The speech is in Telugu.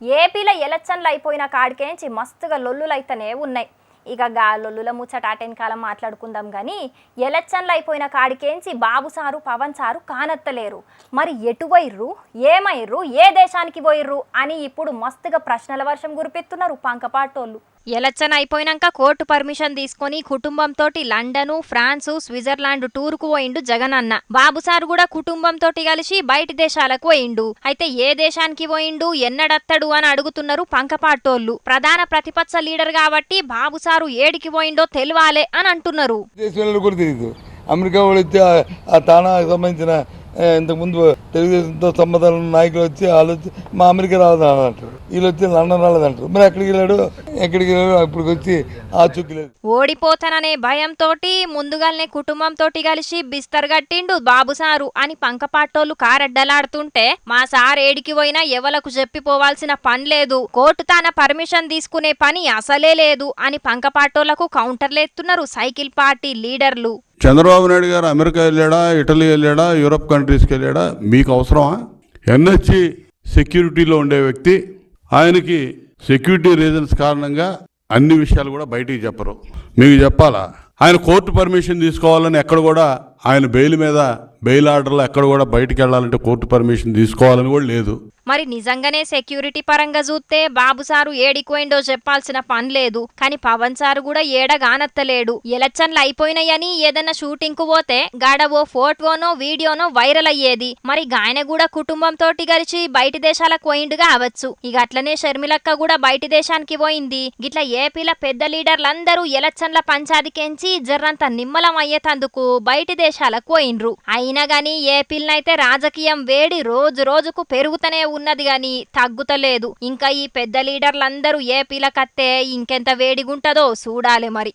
ఏపీలో ఎలక్షన్లు అయిపోయిన కాడికేంచి మస్తుగా లొల్లులైతేనే ఉన్నాయి. ఇక గా లొల్లుల ముచ్చట అటెన్కాలం మాట్లాడుకుందాం కానీ ఎలక్షన్లు అయిపోయిన కాడికేంచి బాబు సారు పవన్ సారు కానత్తలేరు. మరి ఎటు పోయిర్రు, ఏమైర్రు, ఏ దేశానికి పోయిర్రు అని ఇప్పుడు మస్తుగా ప్రశ్నల వర్షం కురిపిస్తున్నారు పంకపాటోళ్ళు. ఎలక్షన్ అయిపోయినాక కోర్టు పర్మిషన్ తీసుకొని కుటుంబంతో లండను, ఫ్రాన్సు, స్విట్జర్లాండ్ టూర్కు పోయిండు జగనన్న. బాబుసారు కూడా కుటుంబంతో కలిసి బయటి దేశాలకు పోయిండు. అయితే ఏ దేశానికి పోయిండు, ఎన్నడత్తడు అని అడుగుతున్నారు పంకపాటోళ్ళు. ప్రధాన ప్రతిపక్ష లీడర్ కాబట్టి బాబుసారు ఏడికి పోయిండో తెలియాలే అని అంటున్నారు. అమెరికా వాళ్ళు వచ్చి ఆ తానాకు సంబంధించిన ఇంతకుముందు తెలుగుదేశంతో సంబంధాలు నాయకులు వచ్చి వాళ్ళు వచ్చి మా అమెరికా రాలేదని అంటారు, వీళ్ళు వచ్చి లండన్ రాలేదంటారు. మరి ఎక్కడికి వెళ్ళాడు ఇప్పుడు వచ్చి ఆ చుక్కి లేదు. ఓడిపోతాననే భయంతో ముందుగానే కుటుంబంతో కలిసి బిస్తర్ గట్టిండు బాబుసారు అని పంకపాటోళ్ళు కారడ్డలాడుతుంటే మా సార్ ఏడికి పోయినా ఎవలకు చెప్పిపోవాల్సిన పని లేదు, కోర్టు తన పర్మిషన్ తీసుకునే పని అసలే లేదు అని పంకపాటోళ్లకు కౌంటర్లేస్తున్నారు సైకిల్ పార్టీ లీడర్లు. చంద్రబాబు నాయుడు గారు అమెరికా వెళ్ళాడా, ఇటలీ వెళ్ళాడా, యూరప్ కంట్రీస్కి వెళ్ళాడా, మీకు అవసరమా? ఎన్హెచ్ సెక్యూరిటీలో ఉండే వ్యక్తి, ఆయనకి సెక్యూరిటీ రీజన్స్ కారణంగా అన్ని విషయాలు కూడా బయటికి చెప్పరు. మీకు చెప్పాలా? ఆయన కోర్టు పర్మిషన్ తీసుకోవాలని ఎక్కడ కూడా ఆయన బెయిల్ మీద బెయిల్ ఆర్డర్లో ఎక్కడ కూడా బయటికి వెళ్ళాలంటే కోర్టు పర్మిషన్ తీసుకోవాలని కూడా లేదు. మరి నిజంగానే సెక్యూరిటీ పరంగా చూస్తే బాబు సారు ఏడిపోయిండో చెప్పాల్సిన పని లేదు. కానీ పవన్ సారు కూడా ఏడగానత్తలేడు. ఎలక్షన్లు అయిపోయినాయని ఏదన్నా షూటింగ్ కు పోతే గాడ ఓ ఫోటోనో వీడియోనో వైరల్ అయ్యేది. మరి గాయన కూడా కుటుంబంతో కలిసి బయటి దేశాలకు పోయిండుగా అవచ్చు. ఇక అట్లనే షర్మిలక్క కూడా బయటి దేశానికి పోయింది. గిట్లా ఏపీల పెద్ద లీడర్లందరూ ఎలక్షన్ల పంచాదికెంచి జర్రంత నిమ్మలం అయ్యేతందుకు బయటి దేశాలకు పోయిండ్రు. అయినా గాని ఏపీలనైతే రాజకీయం వేడి రోజు రోజుకు పెరుగుతనే ఉన్నది గాని తగ్గుతలేదు. ఇంకా ఈ పెద్ద లీడర్లందరూ ఏపీలకత్తే ఇంకెంత వేడిగుంటదో చూడాలి మరి.